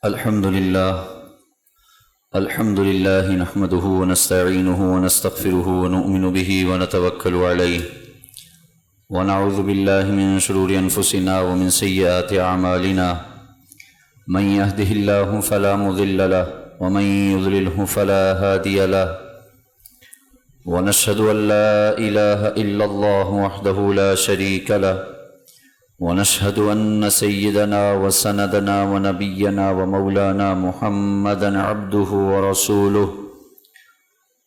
الحمد لله نحمده ونستعينه ونستغفره ونؤمن به ونتوكل عليه ونعوذ بالله من شرور أنفسنا ومن سيئات أعمالنا من يهده الله فلا مضل له ومن يضلله فلا هادي له ونشهد أن لا إله إلا الله وحده لا شريك له ونشهد أن سيدنا وسندنا ونبينا ومولانا محمدا عبده ورسوله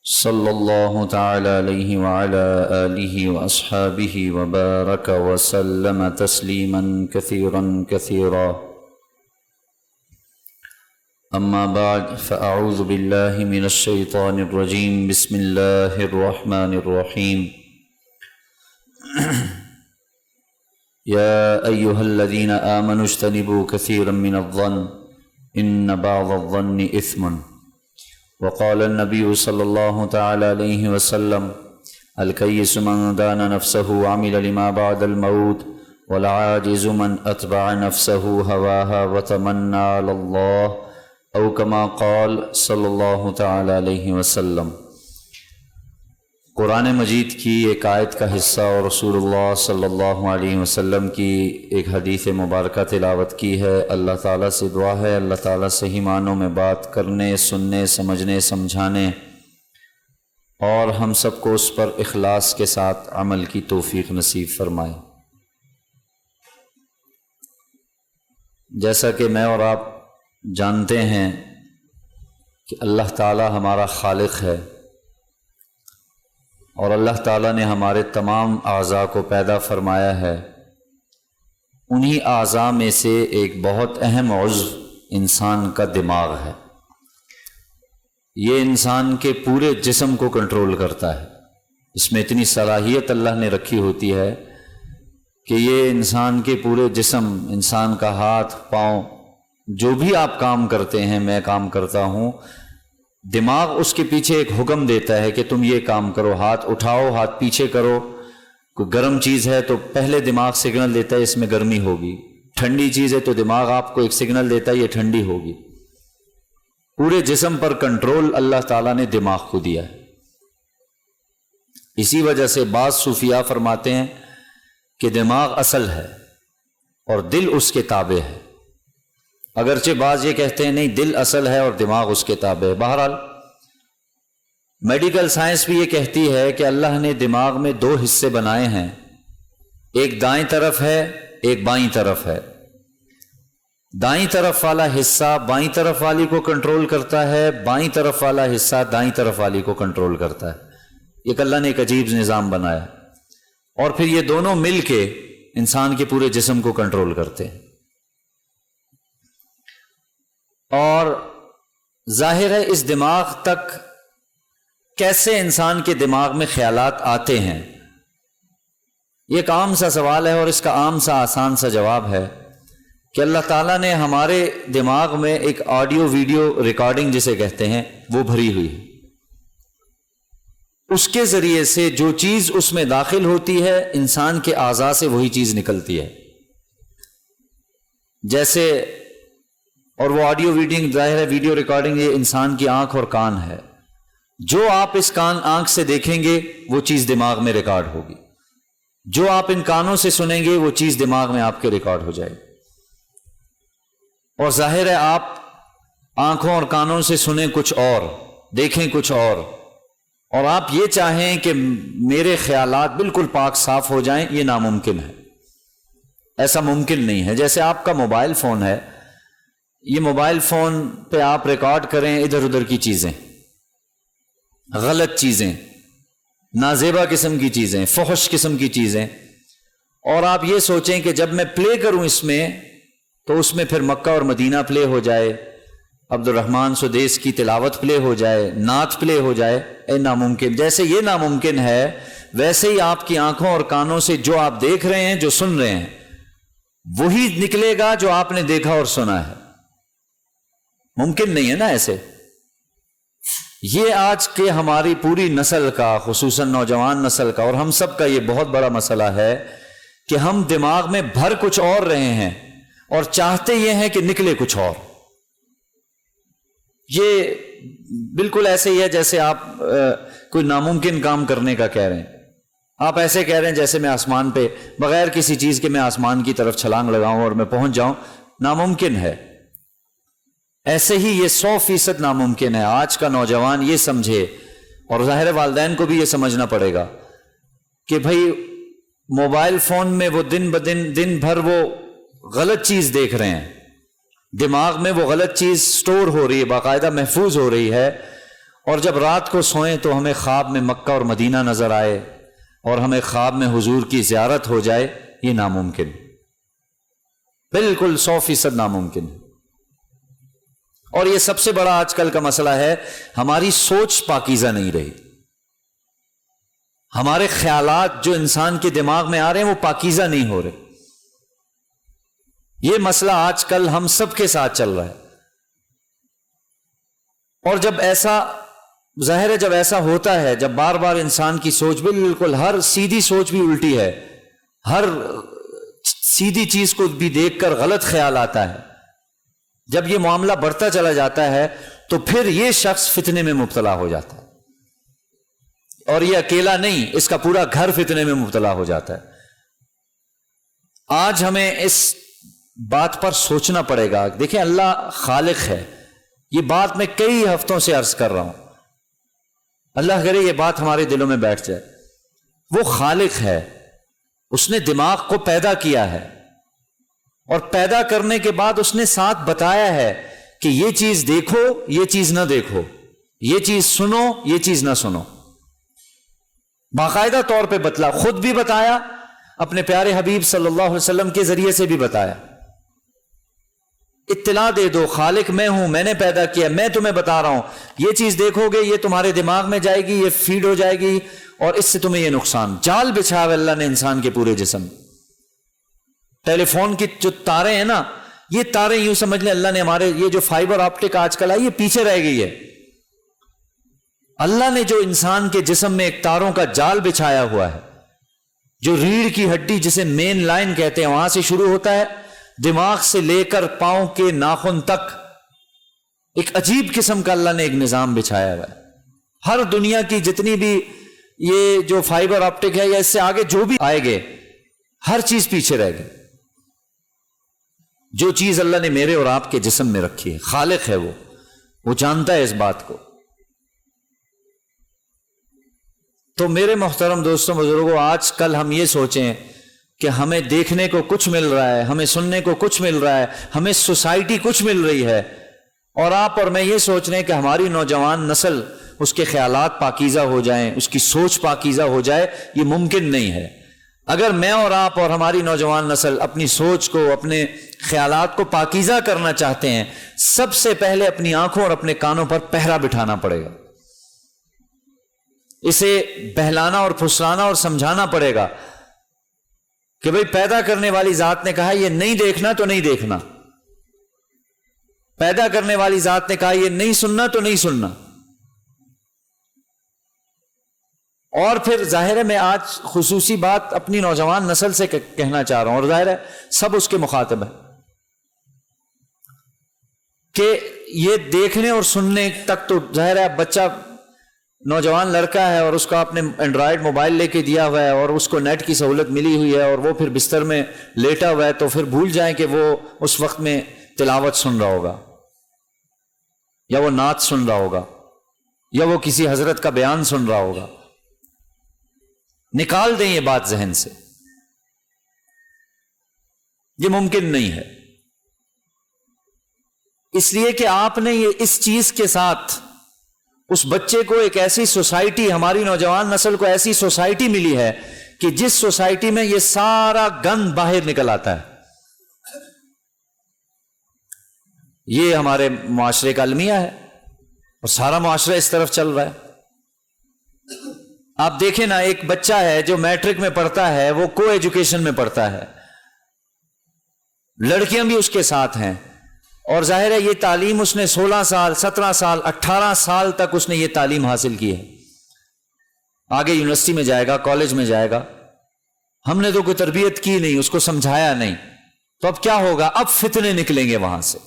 صلى الله تعالى عليه وعلى آله وأصحابه وبارك وسلم تسليما كثيرا كثيرا. أما بعد فأعوذ بالله من الشيطان الرجيم. بسم الله الرحمن الرحيم. يا أيها الذين آمنوا اجتنبوا كثيرا من الظن إن بعض الظن إثم. وقال النبي صلى الله تعالى عليه وسلم الكيس من دان نفسه وعمل لما بعد الموت والعاجز من أتبع نفسه هواها وتمنى على الله أو كما قال صلى الله تعالى عليه وسلم. قرآن مجید کی ایک آیت کا حصہ اور رسول اللہ صلی اللہ علیہ وسلم کی ایک حدیث مبارکہ تلاوت کی ہے. اللہ تعالیٰ سے دعا ہے اللہ تعالیٰ صحیح معنوں میں بات کرنے، سننے، سمجھنے، سمجھانے اور ہم سب کو اس پر اخلاص کے ساتھ عمل کی توفیق نصیب فرمائے. جیسا کہ میں اور آپ جانتے ہیں کہ اللہ تعالیٰ ہمارا خالق ہے اور اللہ تعالیٰ نے ہمارے تمام اعضاء کو پیدا فرمایا ہے. انہی اعضاء میں سے ایک بہت اہم عضو انسان کا دماغ ہے. یہ انسان کے پورے جسم کو کنٹرول کرتا ہے. اس میں اتنی صلاحیت اللہ نے رکھی ہوتی ہے کہ یہ انسان کے پورے جسم، انسان کا ہاتھ، پاؤں، جو بھی آپ کام کرتے ہیں، میں کام کرتا ہوں، دماغ اس کے پیچھے ایک حکم دیتا ہے کہ تم یہ کام کرو، ہاتھ اٹھاؤ، ہاتھ پیچھے کرو. کوئی گرم چیز ہے تو پہلے دماغ سگنل دیتا ہے اس میں گرمی ہوگی. ٹھنڈی چیز ہے تو دماغ آپ کو ایک سگنل دیتا ہے یہ ٹھنڈی ہوگی. پورے جسم پر کنٹرول اللہ تعالیٰ نے دماغ کو دیا ہے. اسی وجہ سے بعض صوفیاء فرماتے ہیں کہ دماغ اصل ہے اور دل اس کے تابع ہے. اگرچہ بعض یہ کہتے ہیں نہیں، دل اصل ہے اور دماغ اس کے تابع ہے. بہرحال میڈیکل سائنس بھی یہ کہتی ہے کہ اللہ نے دماغ میں دو حصے بنائے ہیں، ایک دائیں طرف ہے، ایک بائیں طرف ہے. دائیں طرف والا حصہ بائیں طرف والی کو کنٹرول کرتا ہے، بائیں طرف والا حصہ دائیں طرف والی کو کنٹرول کرتا ہے. ایک اللہ نے ایک عجیب نظام بنایا اور پھر یہ دونوں مل کے انسان کے پورے جسم کو کنٹرول کرتے ہیں. اور ظاہر ہے اس دماغ تک کیسے انسان کے دماغ میں خیالات آتے ہیں، یہ ایک عام سا سوال ہے اور اس کا عام سا آسان سا جواب ہے کہ اللہ تعالیٰ نے ہمارے دماغ میں ایک آڈیو ویڈیو ریکارڈنگ جسے کہتے ہیں وہ بھری ہوئی ہے. اس کے ذریعے سے جو چیز اس میں داخل ہوتی ہے انسان کے اعضاء سے وہی چیز نکلتی ہے. جیسے اور وہ آڈیو ویڈیو ظاہر ہے ویڈیو ریکارڈنگ یہ انسان کی آنکھ اور کان ہے. جو آپ اس آنکھ سے دیکھیں گے وہ چیز دماغ میں ریکارڈ ہوگی، جو آپ ان کانوں سے سنیں گے وہ چیز دماغ میں آپ کے ریکارڈ ہو جائے گی. اور ظاہر ہے آپ آنکھوں اور کانوں سے سنیں کچھ اور، دیکھیں کچھ اور آپ یہ چاہیں کہ میرے خیالات بالکل پاک صاف ہو جائیں، یہ ناممکن ہے. ایسا ممکن نہیں ہے. جیسے آپ کا موبائل فون ہے، یہ موبائل فون پہ آپ ریکارڈ کریں ادھر ادھر کی چیزیں، غلط چیزیں، نازیبا قسم کی چیزیں، فحش قسم کی چیزیں، اور آپ یہ سوچیں کہ جب میں پلے کروں اس میں تو اس میں پھر مکہ اور مدینہ پلے ہو جائے، عبد الرحمن سدیس کی تلاوت پلے ہو جائے، نعت پلے ہو جائے. اے ناممکن. جیسے یہ ناممکن ہے ویسے ہی آپ کی آنکھوں اور کانوں سے جو آپ دیکھ رہے ہیں، جو سن رہے ہیں، وہی نکلے گا جو آپ نے دیکھا اور سنا ہے. ممکن نہیں ہے نا ایسے. یہ آج کے ہماری پوری نسل کا، خصوصاً نوجوان نسل کا اور ہم سب کا یہ بہت بڑا مسئلہ ہے کہ ہم دماغ میں بھر کچھ اور رہے ہیں اور چاہتے یہ ہیں کہ نکلے کچھ اور. یہ بالکل ایسے ہی ہے جیسے آپ کوئی ناممکن کام کرنے کا کہہ رہے ہیں. آپ ایسے کہہ رہے ہیں جیسے میں آسمان پہ بغیر کسی چیز کے میں آسمان کی طرف چھلانگ لگاؤں اور میں پہنچ جاؤں. ناممکن ہے. ایسے ہی یہ 100% ناممکن ہے. آج کا نوجوان یہ سمجھے، اور ظاہر والدین کو بھی یہ سمجھنا پڑے گا کہ بھائی موبائل فون میں وہ دن بھر وہ غلط چیز دیکھ رہے ہیں، دماغ میں وہ غلط چیز سٹور ہو رہی ہے، باقاعدہ محفوظ ہو رہی ہے، اور جب رات کو سوئیں تو ہمیں خواب میں مکہ اور مدینہ نظر آئے اور ہمیں خواب میں حضور کی زیارت ہو جائے. یہ ناممکن، بالکل 100% ناممکن. اور یہ سب سے بڑا آج کل کا مسئلہ ہے، ہماری سوچ پاکیزہ نہیں رہی. ہمارے خیالات جو انسان کے دماغ میں آ رہے ہیں وہ پاکیزہ نہیں ہو رہے. یہ مسئلہ آج کل ہم سب کے ساتھ چل رہا ہے. اور جب ایسا ظاہر ہے، جب ایسا ہوتا ہے، جب بار بار انسان کی سوچ بالکل ہر سیدھی سوچ بھی الٹی ہے، ہر سیدھی چیز کو بھی دیکھ کر غلط خیال آتا ہے، جب یہ معاملہ بڑھتا چلا جاتا ہے تو پھر یہ شخص فتنے میں مبتلا ہو جاتا ہے. اور یہ اکیلا نہیں، اس کا پورا گھر فتنے میں مبتلا ہو جاتا ہے. آج ہمیں اس بات پر سوچنا پڑے گا. دیکھیں، اللہ خالق ہے. یہ بات میں کئی ہفتوں سے عرض کر رہا ہوں، اللہ کرے یہ بات ہمارے دلوں میں بیٹھ جائے. وہ خالق ہے، اس نے دماغ کو پیدا کیا ہے، اور پیدا کرنے کے بعد اس نے ساتھ بتایا ہے کہ یہ چیز دیکھو، یہ چیز نہ دیکھو، یہ چیز سنو، یہ چیز نہ سنو. باقاعدہ طور پہ بتلا، خود بھی بتایا، اپنے پیارے حبیب صلی اللہ علیہ وسلم کے ذریعے سے بھی بتایا. اطلاع دے دو، خالق میں ہوں، میں نے پیدا کیا، میں تمہیں بتا رہا ہوں، یہ چیز دیکھو گے یہ تمہارے دماغ میں جائے گی، یہ فیڈ ہو جائے گی، اور اس سے تمہیں یہ نقصان. جال بچھا ہے اللہ نے انسان کے پورے جسم. ٹیلی فون کی جو تاریں ہیں نا، یہ تاریں یوں سمجھ لیں اللہ نے ہمارے، یہ جو فائبر آپٹک آج کل آئی، یہ پیچھے رہ گئی ہے. اللہ نے جو انسان کے جسم میں ایک تاروں کا جال بچھایا ہوا ہے، جو ریڑھ کی ہڈی جسے مین لائن کہتے ہیں وہاں سے شروع ہوتا ہے، دماغ سے لے کر پاؤں کے ناخن تک ایک عجیب قسم کا اللہ نے ایک نظام بچھایا ہوا ہے. ہر دنیا کی جتنی بھی یہ جو فائبر آپٹک ہے یا اس سے آگے جو بھی آئے گے، ہر چیز پیچھے رہ گئی. جو چیز اللہ نے میرے اور آپ کے جسم میں رکھی ہے، خالق ہے وہ جانتا ہے اس بات کو. تو میرے محترم دوستوں بزرگوں، آج کل ہم یہ سوچیں کہ ہمیں دیکھنے کو کچھ مل رہا ہے، ہمیں سننے کو کچھ مل رہا ہے، ہمیں سوسائٹی کچھ مل رہی ہے، اور آپ اور میں یہ سوچ رہے ہیں کہ ہماری نوجوان نسل، اس کے خیالات پاکیزہ ہو جائیں، اس کی سوچ پاکیزہ ہو جائے. یہ ممکن نہیں ہے. اگر میں اور آپ اور ہماری نوجوان نسل اپنی سوچ کو، اپنے خیالات کو پاکیزہ کرنا چاہتے ہیں، سب سے پہلے اپنی آنکھوں اور اپنے کانوں پر پہرا بٹھانا پڑے گا. اسے بہلانا اور پھسلانا اور سمجھانا پڑے گا کہ بھئی پیدا کرنے والی ذات نے کہا یہ نہیں دیکھنا تو نہیں دیکھنا، پیدا کرنے والی ذات نے کہا یہ نہیں سننا تو نہیں سننا. اور پھر ظاہر ہے میں آج خصوصی بات اپنی نوجوان نسل سے کہنا چاہ رہا ہوں، اور ظاہر ہے سب اس کے مخاطب ہیں، کہ یہ دیکھنے اور سننے تک تو ظاہر ہے بچہ نوجوان لڑکا ہے اور اس کا اپنے اینڈرائڈ موبائل لے کے دیا ہوا ہے اور اس کو نیٹ کی سہولت ملی ہوئی ہے، اور وہ پھر بستر میں لیٹا ہوا ہے، تو پھر بھول جائیں کہ وہ اس وقت میں تلاوت سن رہا ہوگا، یا وہ نعت سن رہا ہوگا، یا وہ کسی حضرت کا بیان سن رہا ہوگا. نکال دیں یہ بات ذہن سے، یہ ممکن نہیں ہے. اس لیے کہ آپ نے یہ اس چیز کے ساتھ اس بچے کو ایک ایسی سوسائٹی، ہماری نوجوان نسل کو ایسی سوسائٹی ملی ہے کہ جس سوسائٹی میں یہ سارا گند باہر نکل آتا ہے. یہ ہمارے معاشرے کا المیہ ہے، اور سارا معاشرہ اس طرف چل رہا ہے. آپ دیکھیں نا، ایک بچہ ہے جو میٹرک میں پڑھتا ہے، وہ کو ایجوکیشن میں پڑھتا ہے، لڑکیاں بھی اس کے ساتھ ہیں، اور ظاہر ہے یہ تعلیم اس نے 16 سال 17 سال 18 سال تک اس نے یہ تعلیم حاصل کی ہے. آگے یونیورسٹی میں جائے گا، کالج میں جائے گا، ہم نے تو کوئی تربیت کی نہیں، اس کو سمجھایا نہیں، تو اب کیا ہوگا؟ اب فتنے نکلیں گے وہاں سے،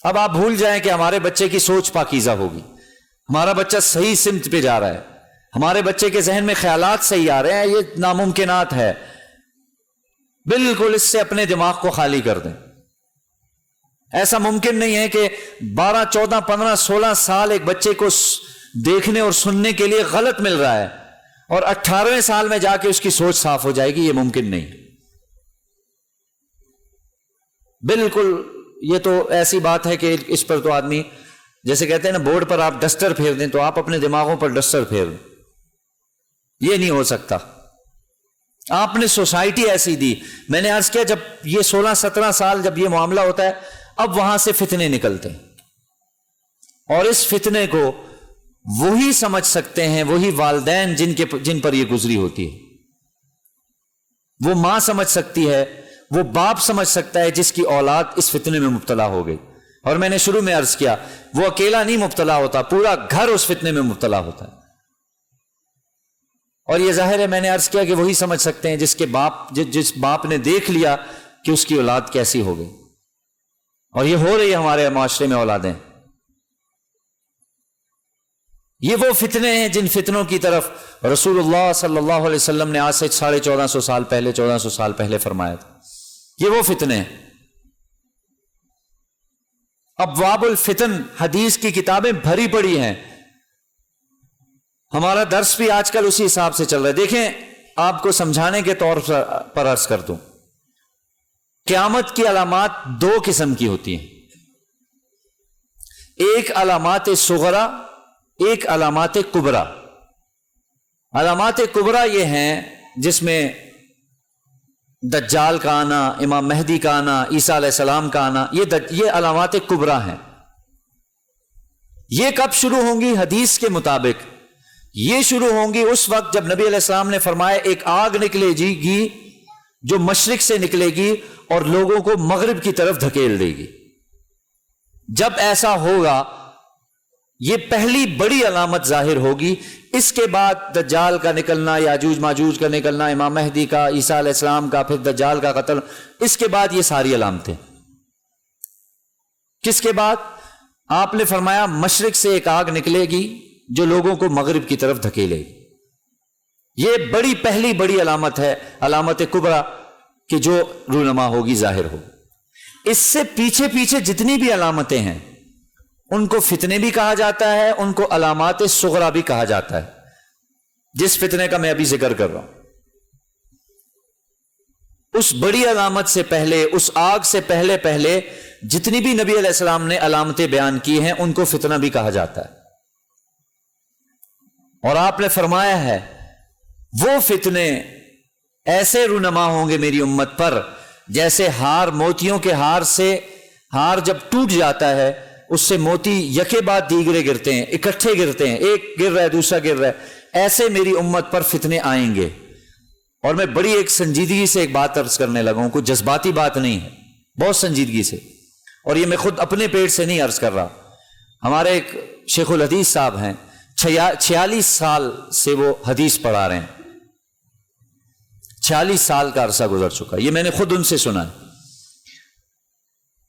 اب آپ بھول جائیں کہ ہمارے بچے کی سوچ پاکیزہ ہوگی، ہمارا بچہ صحیح سمت پہ جا رہا ہے، ہمارے بچے کے ذہن میں خیالات صحیح آ رہے ہیں، یہ ناممکنات ہے، بالکل اس سے اپنے دماغ کو خالی کر دیں۔ ایسا ممکن نہیں ہے کہ 12 14 15 16 سال ایک بچے کو دیکھنے اور سننے کے لیے غلط مل رہا ہے اور 18ویں سال میں جا کے اس کی سوچ صاف ہو جائے گی، یہ ممکن نہیں۔ بالکل یہ تو ایسی بات ہے کہ اس پر تو آدمی، جیسے کہتے ہیں نا بورڈ پر آپ ڈسٹر پھیر دیں تو آپ اپنے دماغوں پر ڈسٹر پھیر دیں، یہ نہیں ہو سکتا۔ آپ نے سوسائٹی ایسی دی، میں نے عرض کیا جب یہ 16 17 سال جب یہ معاملہ ہوتا ہے، اب وہاں سے فتنے نکلتے ہیں، اور اس فتنے کو وہی سمجھ سکتے ہیں، وہی والدین جن پر یہ گزری ہوتی ہے۔ وہ ماں سمجھ سکتی ہے، وہ باپ سمجھ سکتا ہے جس کی اولاد اس فتنے میں مبتلا ہو گئی۔ اور میں نے شروع میں عرض کیا وہ اکیلا نہیں مبتلا ہوتا، پورا گھر اس فتنے میں مبتلا ہوتا ہے۔ اور یہ ظاہر ہے میں نے عرض کیا کہ وہی سمجھ سکتے ہیں جس باپ نے دیکھ لیا کہ اس کی اولاد کیسی ہو گئی، اور یہ ہو رہی ہے ہمارے معاشرے میں اولادیں۔ یہ وہ فتنے ہیں جن فتنوں کی طرف رسول اللہ صلی اللہ علیہ وسلم نے آج سے 1450 سال پہلے 1400 سال پہلے فرمایا تھا، یہ وہ فتنے ہیں۔ ابواب الفتن حدیث کی کتابیں بھری پڑی ہیں، ہمارا درس بھی آج کل اسی حساب سے چل رہا ہے۔ دیکھیں آپ کو سمجھانے کے طور پر عرض کر دوں، قیامت کی علامات 2 قسم کی ہوتی ہیں، ایک علامات صغرا، ایک علامات کبرا۔ علامات کبرا یہ ہیں جس میں دجال کا آنا، امام مہدی کا آنا، عیسیٰ علیہ السلام کا آنا، یہ علامات کبرا ہیں۔ یہ کب شروع ہوں گی؟ حدیث کے مطابق یہ شروع ہوں گی اس وقت جب نبی علیہ السلام نے فرمایا ایک آگ نکلے گی جو مشرق سے نکلے گی اور لوگوں کو مغرب کی طرف دھکیل دے گی۔ جب ایسا ہوگا یہ پہلی بڑی علامت ظاہر ہوگی، اس کے بعد دجال کا نکلنا، یاجوج ماجوج کا نکلنا، امام مہدی کا، عیسیٰ علیہ السلام کا، پھر دجال کا قتل، اس کے بعد یہ ساری علامتیں۔ کس کے بعد؟ آپ نے فرمایا مشرق سے ایک آگ نکلے گی جو لوگوں کو مغرب کی طرف دھکیلے گی۔ یہ پہلی بڑی علامت ہے، علامت کبرا، کہ جو رونما ہوگی، ظاہر ہوگی۔ اس سے پیچھے پیچھے جتنی بھی علامتیں ہیں ان کو فتنے بھی کہا جاتا ہے، ان کو علامات صغرا بھی کہا جاتا ہے، جس فتنے کا میں ابھی ذکر کر رہا ہوں۔ اس بڑی علامت سے پہلے، اس آگ سے پہلے جتنی بھی نبی علیہ السلام نے علامتیں بیان کی ہیں ان کو فتنہ بھی کہا جاتا ہے۔ اور آپ نے فرمایا ہے وہ فتنے ایسے رونما ہوں گے میری امت پر جیسے موتیوں کے ہار سے، ہار جب ٹوٹ جاتا ہے اس سے موتی یکے بعد دیگرے گرتے ہیں، اکٹھے گرتے ہیں، ایک گر رہا ہے دوسرا گر رہا ہے، ایسے میری امت پر فتنے آئیں گے۔ اور میں بڑی ایک سنجیدگی سے ایک بات عرض کرنے لگا ہوں، کوئی جذباتی بات نہیں ہے، بہت سنجیدگی سے، اور یہ میں خود اپنے پیٹ سے نہیں عرض کر رہا۔ ہمارے ایک شیخ الحدیث صاحب ہیں، 46 سال سے وہ حدیث پڑھا رہے ہیں، 46 سال کا عرصہ گزر چکا، یہ میں نے خود ان سے سنا ہے۔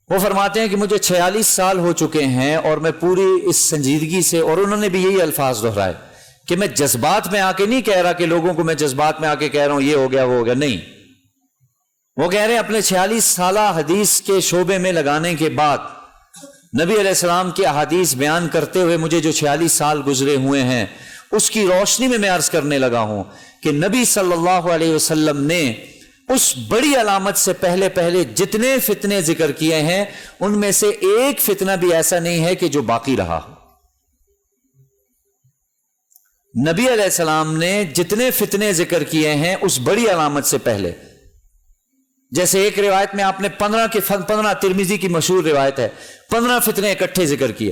وہ فرماتے ہیں کہ مجھے 46 سال ہو چکے ہیں اور میں پوری اس سنجیدگی سے، اور انہوں نے بھی یہی الفاظ دہرائے کہ میں جذبات میں آ کے نہیں کہہ رہا کہ لوگوں کو میں جذبات میں آ کے کہہ رہا ہوں یہ ہو گیا وہ ہو گیا، نہیں، وہ کہہ رہے ہیں اپنے 46 سالہ حدیث کے شعبے میں لگانے کے بعد نبی علیہ السلام کی احادیث بیان کرتے ہوئے مجھے جو 46 سال گزرے ہوئے ہیں اس کی روشنی میں عرض کرنے لگا ہوں کہ نبی صلی اللہ علیہ وسلم نے اس بڑی علامت سے پہلے جتنے فتنے ذکر کیے ہیں ان میں سے ایک فتنہ بھی ایسا نہیں ہے کہ جو باقی رہا ہو۔ نبی علیہ السلام نے جتنے فتنے ذکر کیے ہیں اس بڑی علامت سے پہلے، جیسے ایک روایت میں آپ نے 15 ترمذی کی مشہور روایت ہے، 15 فتنے اکٹھے ذکر کیے،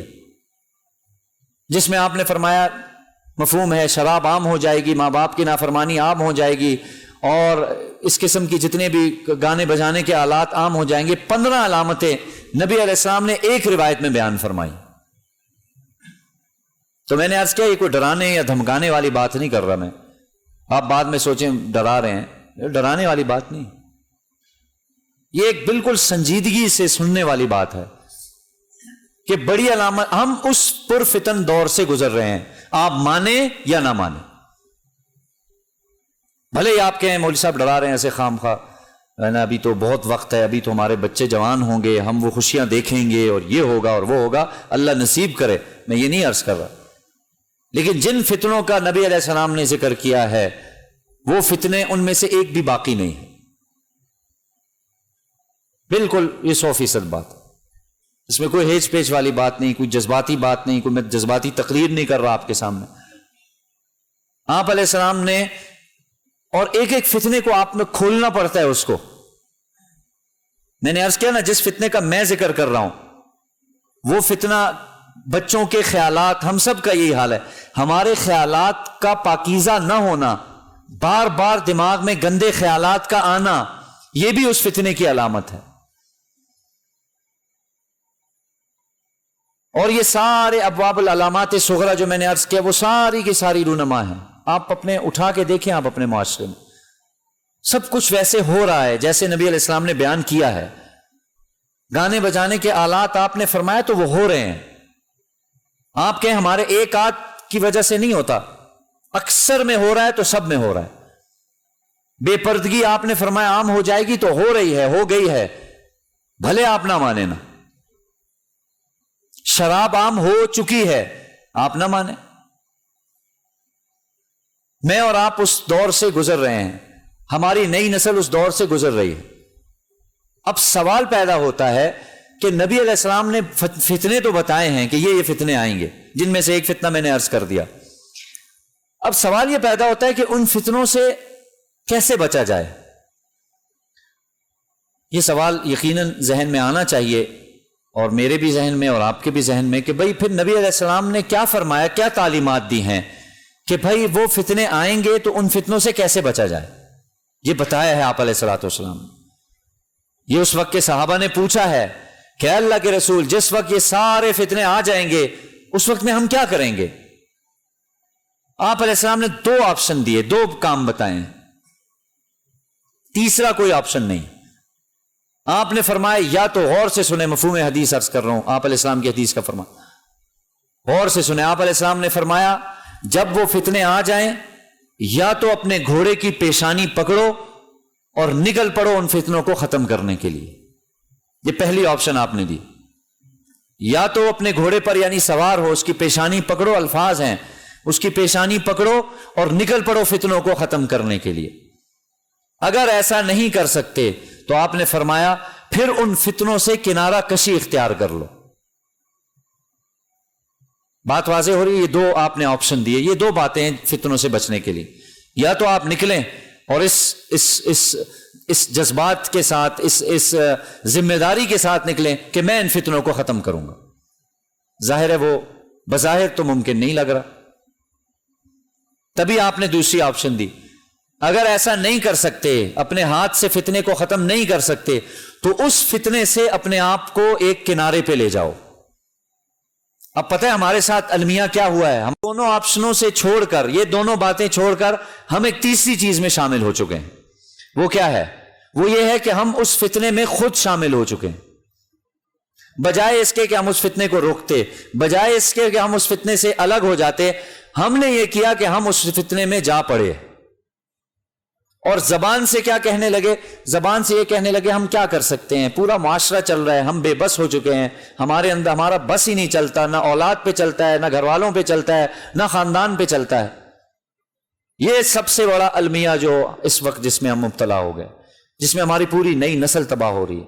جس میں آپ نے فرمایا مفہوم ہے شراب عام ہو جائے گی، ماں باپ کی نافرمانی عام ہو جائے گی، اور اس قسم کی جتنے بھی گانے بجانے کے آلات عام ہو جائیں گے۔ 15 علامتیں نبی علیہ السلام نے ایک روایت میں بیان فرمائی۔ تو میں نے عرض کیا یہ کوئی ڈرانے یا دھمکانے والی بات نہیں کر رہا میں، آپ بعد میں سوچیں ڈرا رہے ہیں، ڈرانے والی بات نہیں، یہ ایک بالکل سنجیدگی سے سننے والی بات ہے۔ کہ بڑی علامت، ہم اس پرفتن دور سے گزر رہے ہیں، آپ مانیں یا نہ مانیں. بھلے ہی آپ کہیں مولوی صاحب ڈرا رہے ہیں ایسے خام خواہ، ابھی تو بہت وقت ہے، ابھی تو ہمارے بچے جوان ہوں گے، ہم وہ خوشیاں دیکھیں گے اور یہ ہوگا اور وہ ہوگا. اللہ نصیب کرے، میں یہ نہیں عرض کر رہا، لیکن جن فتنوں کا نبی علیہ السلام نے ذکر کیا ہے وہ فتنے ان میں سے ایک بھی باقی نہیں ہے. بالکل یہ 100% بات ہے، اس میں کوئی ہیچ پیچ والی بات نہیں، کوئی جذباتی بات نہیں، کوئی میں جذباتی تقریر نہیں کر رہا آپ کے سامنے. آپ علیہ السلام نے، اور ایک ایک فتنے کو آپ میں کھولنا پڑتا ہے اس کو. میں نے عرض کیا نا، جس فتنے کا میں ذکر کر رہا ہوں وہ فتنہ بچوں کے خیالات، ہم سب کا یہی حال ہے، ہمارے خیالات کا پاکیزہ نہ ہونا، بار بار دماغ میں گندے خیالات کا آنا، یہ بھی اس فتنے کی علامت ہے. اور یہ سارے ابواب العلامات صغرا جو میں نے عرض کیا وہ ساری کی ساری رونما ہیں. آپ اپنے اٹھا کے دیکھیں، آپ اپنے معاشرے میں سب کچھ ویسے ہو رہا ہے جیسے نبی علیہ السلام نے بیان کیا ہے. گانے بجانے کے آلات آپ نے فرمایا تو وہ ہو رہے ہیں. آپ کہیں ہمارے ایک آدھ کی وجہ سے نہیں ہوتا، اکثر میں ہو رہا ہے تو سب میں ہو رہا ہے. بے پردگی آپ نے فرمایا عام ہو جائے گی تو ہو رہی ہے، ہو گئی ہے، بھلے آپ نہ مانیں نا. شراب عام ہو چکی ہے، آپ نہ مانیں. میں اور آپ اس دور سے گزر رہے ہیں، ہماری نئی نسل اس دور سے گزر رہی ہے. اب سوال پیدا ہوتا ہے کہ نبی علیہ السلام نے فتنے تو بتائے ہیں کہ یہ فتنے آئیں گے، جن میں سے ایک فتنہ میں نے عرض کر دیا. اب سوال یہ پیدا ہوتا ہے کہ ان فتنوں سے کیسے بچا جائے. یہ سوال یقیناً ذہن میں آنا چاہیے، اور میرے بھی ذہن میں اور آپ کے بھی ذہن میں، کہ بھئی پھر نبی علیہ السلام نے کیا فرمایا، کیا تعلیمات دی ہیں کہ بھئی وہ فتنے آئیں گے تو ان فتنوں سے کیسے بچا جائے. یہ بتایا ہے آپ علیہ الصلوۃ والسلام. یہ اس وقت کے صحابہ نے پوچھا ہے کہ اللہ کے رسول، جس وقت یہ سارے فتنے آ جائیں گے اس وقت میں ہم کیا کریں گے. آپ علیہ السلام نے 2 آپشن دیے، 2 کام بتائے، تیسرا کوئی آپشن نہیں. آپ نے فرمایا یا تو غور سے سنیں، مفہوم حدیث عرض کر رہا ہوں، آپ علیہ السلام کی حدیث کا فرمان غور سے سنیں. آپ علیہ السلام نے فرمایا جب وہ فتنے آ جائیں یا تو اپنے گھوڑے کی پیشانی پکڑو اور نکل پڑو ان فتنوں کو ختم کرنے کے لیے. یہ پہلی آپشن آپ نے دی. یا تو اپنے گھوڑے پر یعنی سوار ہو، اس کی پیشانی پکڑو، الفاظ ہیں، اس کی پیشانی پکڑو اور نکل پڑو فتنوں کو ختم کرنے کے لیے. اگر ایسا نہیں کر سکتے تو آپ نے فرمایا پھر ان فتنوں سے کنارہ کشی اختیار کر لو. بات واضح ہو رہی ہے. یہ 2 آپ نے آپشن دیے، یہ 2 باتیں ہیں فتنوں سے بچنے کے لیے. یا تو آپ نکلیں اور اس جذبات کے ساتھ، اس ذمہ داری کے ساتھ نکلیں کہ میں ان فتنوں کو ختم کروں گا. ظاہر ہے وہ بظاہر تو ممکن نہیں لگ رہا، تبھی آپ نے دوسری آپشن دی. اگر ایسا نہیں کر سکتے، اپنے ہاتھ سے فتنے کو ختم نہیں کر سکتے، تو اس فتنے سے اپنے آپ کو ایک کنارے پہ لے جاؤ. اب پتہ ہے ہمارے ساتھ المیہ کیا ہوا ہے، ہم دونوں آپشنوں سے چھوڑ کر، یہ دونوں باتیں چھوڑ کر ہم ایک تیسری چیز میں شامل ہو چکے ہیں. وہ کیا ہے؟ وہ یہ ہے کہ ہم اس فتنے میں خود شامل ہو چکے ہیں. بجائے اس کے کہ ہم اس فتنے کو روکتے، بجائے اس کے کہ ہم اس فتنے سے الگ ہو جاتے، ہم نے یہ کیا کہ ہم اس فتنے میں جا پڑے. اور زبان سے کیا کہنے لگے؟ زبان سے یہ کہنے لگے ہم کیا کر سکتے ہیں، پورا معاشرہ چل رہا ہے، ہم بے بس ہو چکے ہیں، ہمارے اندر ہمارا بس ہی نہیں چلتا، نہ اولاد پہ چلتا ہے، نہ گھر والوں پہ چلتا ہے، نہ خاندان پہ چلتا ہے. یہ سب سے بڑا المیہ جو اس وقت جس میں ہم مبتلا ہو گئے، جس میں ہماری پوری نئی نسل تباہ ہو رہی ہے.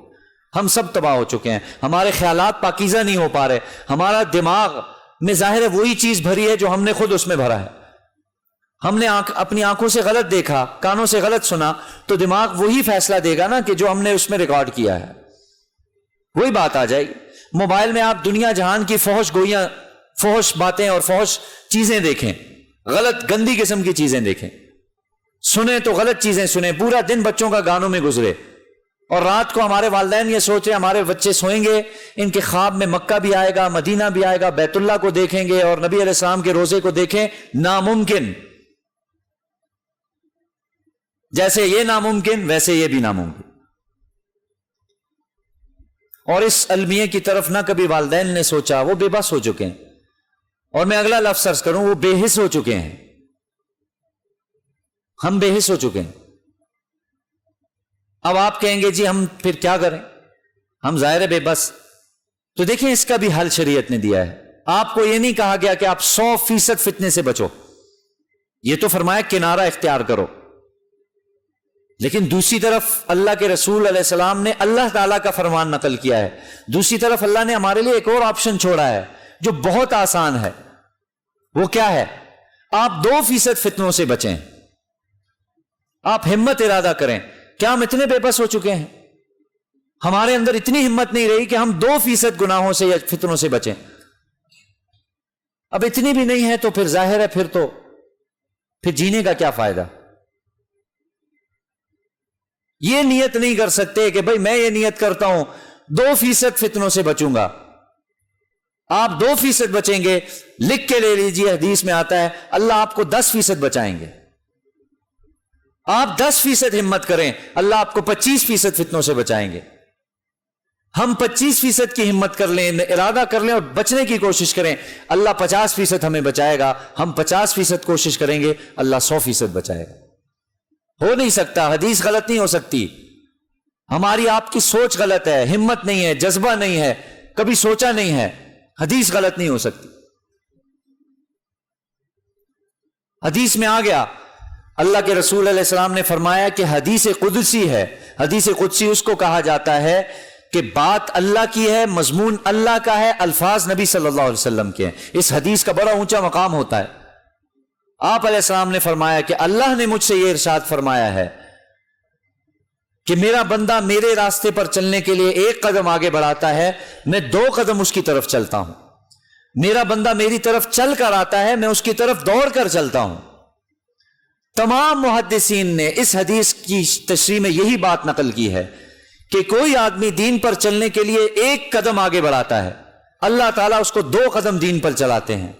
ہم سب تباہ ہو چکے ہیں، ہمارے خیالات پاکیزہ نہیں ہو پا رہے، ہمارا دماغ میں ظاہر ہے وہی چیز بھری ہے جو ہم نے خود اس میں بھرا ہے. ہم نے اپنی آنکھوں سے غلط دیکھا، کانوں سے غلط سنا، تو دماغ وہی فیصلہ دے گا نا کہ جو ہم نے اس میں ریکارڈ کیا ہے، وہی بات آ جائے گی. موبائل میں آپ دنیا جہان کی فحش گوئیاں، فحش باتیں اور فحش چیزیں دیکھیں، غلط گندی قسم کی چیزیں دیکھیں، سنیں تو غلط چیزیں سنیں، پورا دن بچوں کا گانوں میں گزرے، اور رات کو ہمارے والدین یہ سوچے ہمارے بچے سوئیں گے، ان کے خواب میں مکہ بھی آئے گا، مدینہ بھی آئے گا، بیت اللہ کو دیکھیں گے اور نبی علیہ السلام کے روزے کو دیکھیں. ناممکن. جیسے یہ ناممکن ویسے یہ بھی ناممکن. اور اس المیہ کی طرف نہ کبھی والدین نے سوچا، وہ بے بس ہو چکے ہیں، اور میں اگلا لفظ عرض کروں، وہ بے حس ہو چکے ہیں. ہم بے حس ہو چکے ہیں. اب آپ کہیں گے جی ہم پھر کیا کریں، ہم ظاہر ہے بے بس. تو دیکھیں اس کا بھی حل شریعت نے دیا ہے. آپ کو یہ نہیں کہا گیا کہ آپ 100% فتنے سے بچو، یہ تو فرمایا کنارہ اختیار کرو. لیکن دوسری طرف اللہ کے رسول علیہ السلام نے اللہ تعالیٰ کا فرمان نقل کیا ہے. دوسری طرف اللہ نے ہمارے لیے ایک اور آپشن چھوڑا ہے جو بہت آسان ہے. وہ کیا ہے؟ آپ 2% فتنوں سے بچیں. آپ ہمت ارادہ کریں. کیا ہم اتنے بے بس ہو چکے ہیں؟ ہمارے اندر اتنی ہمت نہیں رہی کہ ہم 2% گناہوں سے یا فتنوں سے بچیں. اب اتنی بھی نہیں ہے تو پھر ظاہر ہے پھر جینے کا کیا فائدہ؟ یہ نیت نہیں کر سکتے کہ بھئی میں یہ نیت کرتا ہوں 2% فتنوں سے بچوں گا. آپ 2% بچیں گے، لکھ کے لے لیجئے، حدیث میں آتا ہے اللہ آپ کو 10% بچائیں گے. آپ 10% ہمت کریں، اللہ آپ کو 25% فتنوں سے بچائیں گے. ہم 25% کی ہمت کر لیں، ارادہ کر لیں اور بچنے کی کوشش کریں، اللہ 50% ہمیں بچائے گا. ہم 50% کوشش کریں گے، اللہ 100% بچائے گا. ہو نہیں سکتا. حدیث غلط نہیں ہو سکتی. ہماری آپ کی سوچ غلط ہے، ہمت نہیں ہے، جذبہ نہیں ہے، کبھی سوچا نہیں ہے. حدیث غلط نہیں ہو سکتی. حدیث میں آ گیا، اللہ کے رسول علیہ السلام نے فرمایا کہ حدیث قدسی ہے. حدیث قدسی اس کو کہا جاتا ہے کہ بات اللہ کی ہے، مضمون اللہ کا ہے، الفاظ نبی صلی اللہ علیہ وسلم کے ہیں. اس حدیث کا بڑا اونچا مقام ہوتا ہے. آپ علیہ السلام نے فرمایا کہ اللہ نے مجھ سے یہ ارشاد فرمایا ہے کہ میرا بندہ میرے راستے پر چلنے کے لیے 1 قدم آگے بڑھاتا ہے، میں 2 قدم اس کی طرف چلتا ہوں. میرا بندہ میری طرف چل کر آتا ہے، میں اس کی طرف دوڑ کر چلتا ہوں. تمام محدثین نے اس حدیث کی تشریح میں یہی بات نقل کی ہے کہ کوئی آدمی دین پر چلنے کے لیے 1 قدم آگے بڑھاتا ہے، اللہ تعالیٰ اس کو 2 قدم دین پر چلاتے ہیں.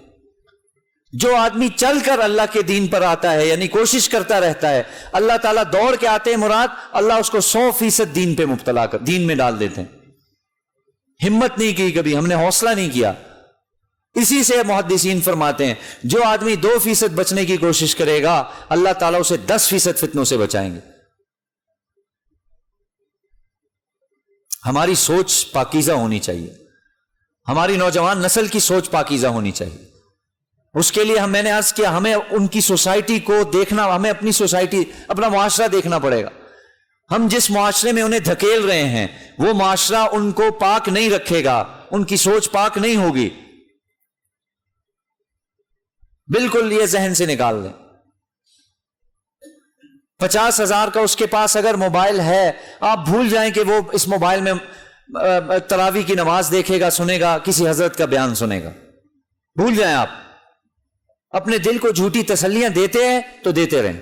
جو آدمی چل کر اللہ کے دین پر آتا ہے یعنی کوشش کرتا رہتا ہے، اللہ تعالیٰ دوڑ کے آتے ہیں، مراد اللہ اس کو 100% دین پہ مبتلا کر دین میں ڈال دیتے ہیں. ہمت نہیں کی کبھی، ہم نے حوصلہ نہیں کیا. اسی سے محدثین فرماتے ہیں جو آدمی 2% بچنے کی کوشش کرے گا، اللہ تعالیٰ اسے 10% فتنوں سے بچائیں گے. ہماری سوچ پاکیزہ ہونی چاہیے، ہماری نوجوان نسل کی سوچ پاکیزہ ہونی چاہیے. اس کے لیے میں نے عرض کیا ہمیں ان کی سوسائٹی کو دیکھنا، ہمیں اپنی سوسائٹی، اپنا معاشرہ دیکھنا پڑے گا. ہم جس معاشرے میں انہیں دھکیل رہے ہیں وہ معاشرہ ان کو پاک نہیں رکھے گا، ان کی سوچ پاک نہیں ہوگی. بالکل یہ ذہن سے نکال دیں. 50,000 کا اس کے پاس اگر موبائل ہے، آپ بھول جائیں کہ وہ اس موبائل میں تراویح کی نماز دیکھے گا، سنے گا، کسی حضرت کا بیان سنے گا. بھول جائیں. آپ اپنے دل کو جھوٹی تسلیاں دیتے ہیں تو دیتے رہیں.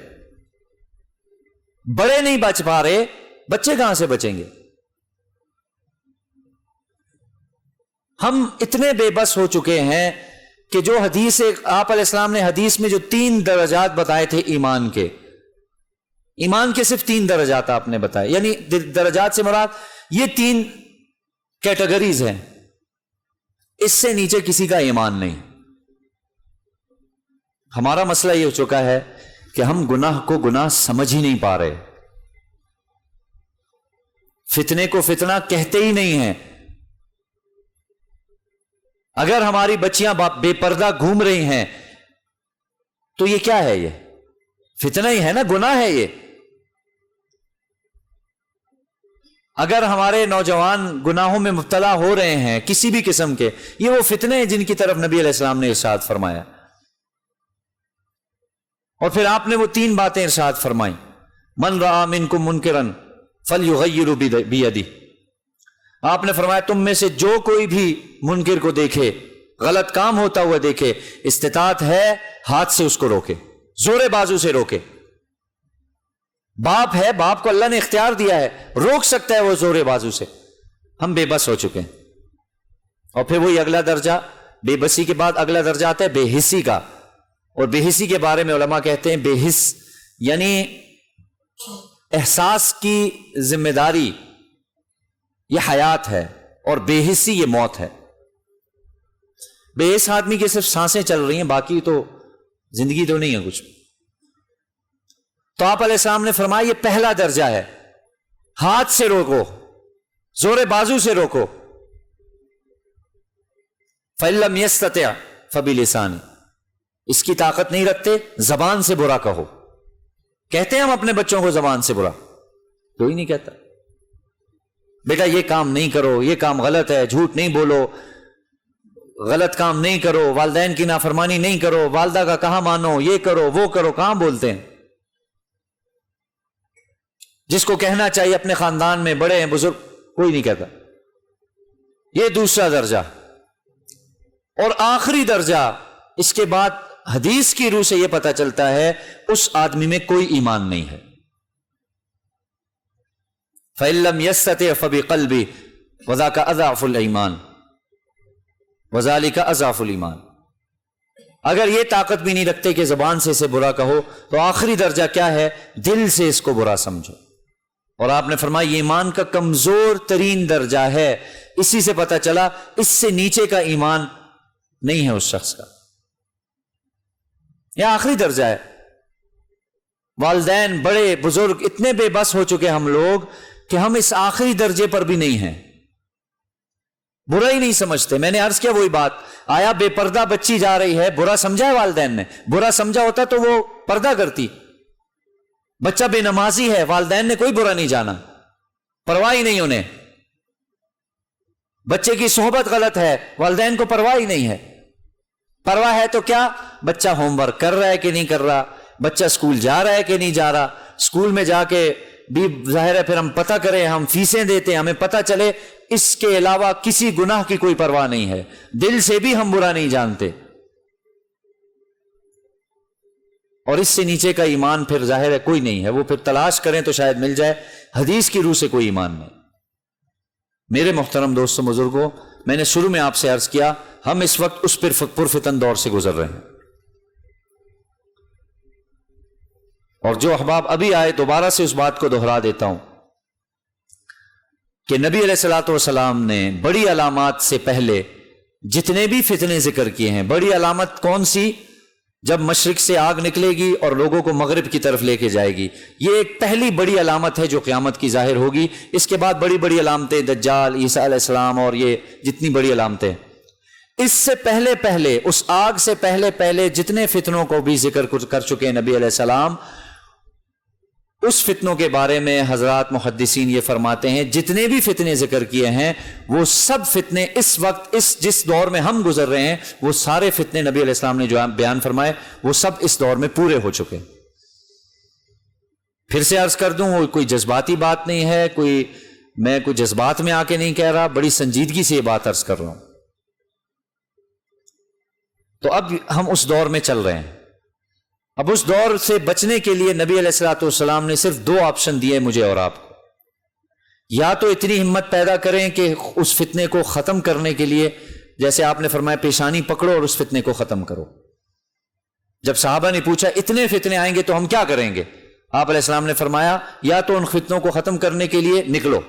بڑے نہیں بچ پا رہے، بچے کہاں سے بچیں گے؟ ہم اتنے بے بس ہو چکے ہیں کہ جو حدیث آپ علیہ السلام نے حدیث میں جو 3 درجات بتائے تھے ایمان کے صرف 3 درجات آپ نے بتائے، یعنی درجات سے مراد یہ 3 کیٹیگریز ہیں. اس سے نیچے کسی کا ایمان نہیں. ہمارا مسئلہ یہ ہو چکا ہے کہ ہم گناہ کو گناہ سمجھ ہی نہیں پا رہے، فتنے کو فتنہ کہتے ہی نہیں ہیں. اگر ہماری بچیاں بے پردہ گھوم رہی ہیں تو یہ کیا ہے؟ یہ فتنہ ہی ہے نا، گناہ ہے یہ. اگر ہمارے نوجوان گناہوں میں مبتلا ہو رہے ہیں کسی بھی قسم کے، یہ وہ فتنے ہیں جن کی طرف نبی علیہ السلام نے ارشاد فرمایا. اور پھر آپ نے وہ 3 باتیں ارشاد فرمائیں. من رأى منکم منکرا فلیغیرہ بیدہ. آپ نے فرمایا تم میں سے جو کوئی بھی منکر کو دیکھے، غلط کام ہوتا ہوا دیکھے، استطاعت ہے ہاتھ سے اس کو روکے، زور بازو سے روکے. باپ ہے، باپ کو اللہ نے اختیار دیا ہے، روک سکتا ہے وہ زور بازو سے. ہم بے بس ہو چکے ہیں. اور پھر وہی اگلا درجہ، بے بسی کے بعد اگلا درجہ آتا ہے بے حسی کا. اور بے حسی کے بارے میں علماء کہتے ہیں بے حس یعنی احساس کی ذمہ داری، یہ حیات ہے. اور بے حسی یہ موت ہے. بے حس آدمی کی صرف سانسیں چل رہی ہیں، باقی تو زندگی تو نہیں ہے کچھ. تو آپ علیہ السلام نے فرمایا یہ پہلا درجہ ہے، ہاتھ سے روکو، زور بازو سے روکو. فَإِن لَّمْ يَسْتَطِعْ فَبِلِسَانِهِ، اس کی طاقت نہیں رکھتے زبان سے برا کہو. کہتے ہیں ہم اپنے بچوں کو زبان سے برا؟ کوئی نہیں کہتا. بیٹا یہ کام نہیں کرو، یہ کام غلط ہے، جھوٹ نہیں بولو، غلط کام نہیں کرو، والدین کی نافرمانی نہیں کرو، والدہ کا کہا مانو، یہ کرو وہ کرو. کہاں بولتے ہیں؟ جس کو کہنا چاہیے اپنے خاندان میں بڑے ہیں بزرگ، کوئی نہیں کہتا. یہ دوسرا درجہ. اور آخری درجہ، اس کے بعد حدیث کی روح سے یہ پتہ چلتا ہے اس آدمی میں کوئی ایمان نہیں ہے. فَإِن لَّمْ يَسْتَطِعْ فَبِقَلْبِهِ وَذَاكَ أَضْعَفُ الْإِيمَانِ وَذَلِكَ أَضْعَفُ الْإِيمَانِ. اگر یہ طاقت بھی نہیں رکھتے کہ زبان سے اسے برا کہو، تو آخری درجہ کیا ہے؟ دل سے اس کو برا سمجھو. اور آپ نے فرمایا یہ ایمان کا کمزور ترین درجہ ہے. اسی سے پتہ چلا اس سے نیچے کا ایمان نہیں ہے اس شخص کا. یہ آخری درجہ ہے. والدین بڑے بزرگ اتنے بے بس ہو چکے ہم لوگ کہ ہم اس آخری درجے پر بھی نہیں ہیں، برا ہی نہیں سمجھتے. میں نے عرض کیا وہی بات، آیا بے پردہ بچی جا رہی ہے، برا سمجھا ہے والدین نے؟ برا سمجھا ہوتا تو وہ پردہ کرتی. بچہ بے نمازی ہے، والدین نے کوئی برا نہیں جانا، پرواہ ہی نہیں انہیں. بچے کی صحبت غلط ہے، والدین کو پرواہ ہی نہیں ہے. پرواہ ہے تو کیا؟ بچہ ہوم ورک کر رہا ہے کہ نہیں کر رہا، بچہ اسکول جا رہا ہے کہ نہیں جا رہا. اسکول میں جا کے بھی ظاہر ہے پھر ہم پتہ کریں، ہم فیسیں دیتے ہیں، ہمیں پتہ چلے. اس کے علاوہ کسی گناہ کی کوئی پرواہ نہیں ہے. دل سے بھی ہم برا نہیں جانتے. اور اس سے نیچے کا ایمان پھر ظاہر ہے کوئی نہیں ہے. وہ پھر تلاش کریں تو شاید مل جائے. حدیث کی روح سے کوئی ایمان نہیں. میرے محترم دوستوں بزرگوں، میں نے شروع میں آپ سے عرض کیا ہم اس وقت اس پرفتن دور سے گزر رہے ہیں. اور جو احباب ابھی آئے، دوبارہ سے اس بات کو دہرا دیتا ہوں کہ نبی علیہ الصلوۃ والسلام نے بڑی علامات سے پہلے جتنے بھی فتنے ذکر کیے ہیں، بڑی علامت کون سی؟ جب مشرق سے آگ نکلے گی اور لوگوں کو مغرب کی طرف لے کے جائے گی، یہ ایک پہلی بڑی علامت ہے جو قیامت کی ظاہر ہوگی. اس کے بعد بڑی بڑی علامتیں، دجال، عیسیٰ علیہ السلام اور یہ جتنی بڑی علامتیں. اس سے پہلے اس آگ سے پہلے جتنے فتنوں کو بھی ذکر کر چکے ہیں نبی علیہ السلام، اس فتنوں کے بارے میں حضرات محدثین یہ فرماتے ہیں جتنے بھی فتنے ذکر کیے ہیں وہ سب فتنے اس وقت جس دور میں ہم گزر رہے ہیں، وہ سارے فتنے نبی علیہ السلام نے جو بیان فرمائے وہ سب اس دور میں پورے ہو چکے. پھر سے عرض کر دوں، وہ کوئی جذباتی بات نہیں ہے، میں کوئی جذبات میں آ کے نہیں کہہ رہا، بڑی سنجیدگی سے یہ بات عرض کر رہا ہوں. تو اب ہم اس دور میں چل رہے ہیں. اب اس دور سے بچنے کے لیے نبی علیہ الصلوۃ والسلام نے صرف 2 آپشن دیے مجھے اور آپ کو. یا تو اتنی ہمت پیدا کریں کہ اس فتنے کو ختم کرنے کے لیے، جیسے آپ نے فرمایا پیشانی پکڑو اور اس فتنے کو ختم کرو. جب صحابہ نے پوچھا اتنے فتنے آئیں گے تو ہم کیا کریں گے، آپ علیہ السلام نے فرمایا یا تو ان فتنوں کو ختم کرنے کے لیے نکلو،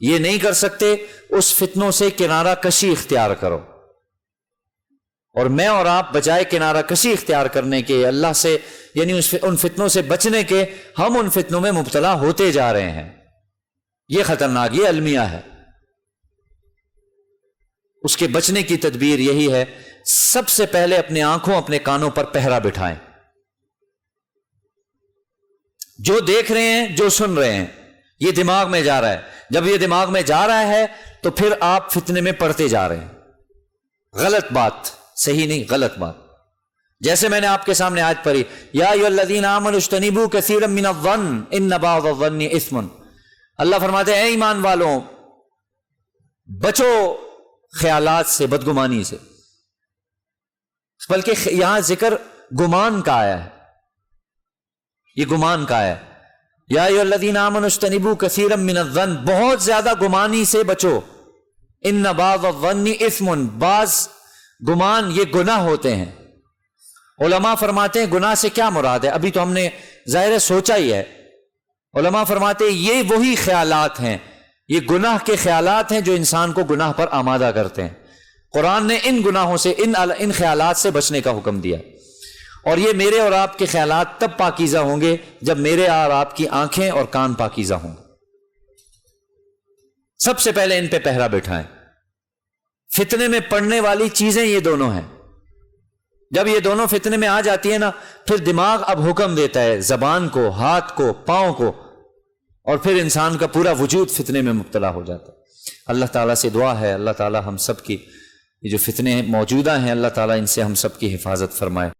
یہ نہیں کر سکتے اس فتنوں سے کنارہ کشی اختیار کرو. اور میں اور آپ بجائے کنارہ کشی اختیار کرنے کے، اللہ سے یعنی ان فتنوں سے بچنے کے، ہم ان فتنوں میں مبتلا ہوتے جا رہے ہیں. یہ خطرناک، یہ المیہ ہے. اس کے بچنے کی تدبیر یہی ہے، سب سے پہلے اپنے آنکھوں اپنے کانوں پر پہرا بٹھائیں. جو دیکھ رہے ہیں، جو سن رہے ہیں، یہ دماغ میں جا رہا ہے. جب یہ دماغ میں جا رہا ہے تو پھر آپ فتنے میں پڑتے جا رہے ہیں. غلط بات، صحیح نہیں، غلط بات. جیسے میں نے آپ کے سامنے آیت پڑھی، یا ایھا الذین آمنوا اجتنبوا کثیرا من الظن ان بعض الظن اثم. اللہ فرماتے ہیں اے ایمان والوں، بچو خیالات سے، بدگمانی سے. بلکہ یہاں ذکر گمان کا آیا ہے، یہ گمان کا ہے. یا ایھا الذین آمنوا اجتنبوا کثیرا من الظن، بہت زیادہ گمانی سے بچو. ان بعض الظن اثم، بعض گمان یہ گناہ ہوتے ہیں. علماء فرماتے ہیں گناہ سے کیا مراد ہے؟ ابھی تو ہم نے ظاہر سوچا ہی ہے. علماء فرماتے ہیں یہ وہی خیالات ہیں یہ گناہ کے خیالات ہیں جو انسان کو گناہ پر آمادہ کرتے ہیں۔ قرآن نے ان گناہوں سے، ان خیالات سے بچنے کا حکم دیا، اور یہ میرے اور آپ کے خیالات تب پاکیزہ ہوں گے جب میرے اور آپ کی آنکھیں اور کان پاکیزہ ہوں گے۔ سب سے پہلے ان پہ پہرا بٹھائیں۔ فتنے میں پڑنے والی چیزیں یہ دونوں ہیں۔ جب یہ دونوں فتنے میں آ جاتی ہیں نا، پھر دماغ اب حکم دیتا ہے زبان کو، ہاتھ کو، پاؤں کو، اور پھر انسان کا پورا وجود فتنے میں مبتلا ہو جاتا ہے۔ اللہ تعالیٰ سے دعا ہے اللہ تعالیٰ ہم سب کی یہ جو فتنے موجودہ ہیں اللہ تعالیٰ ان سے ہم سب کی حفاظت فرمائے۔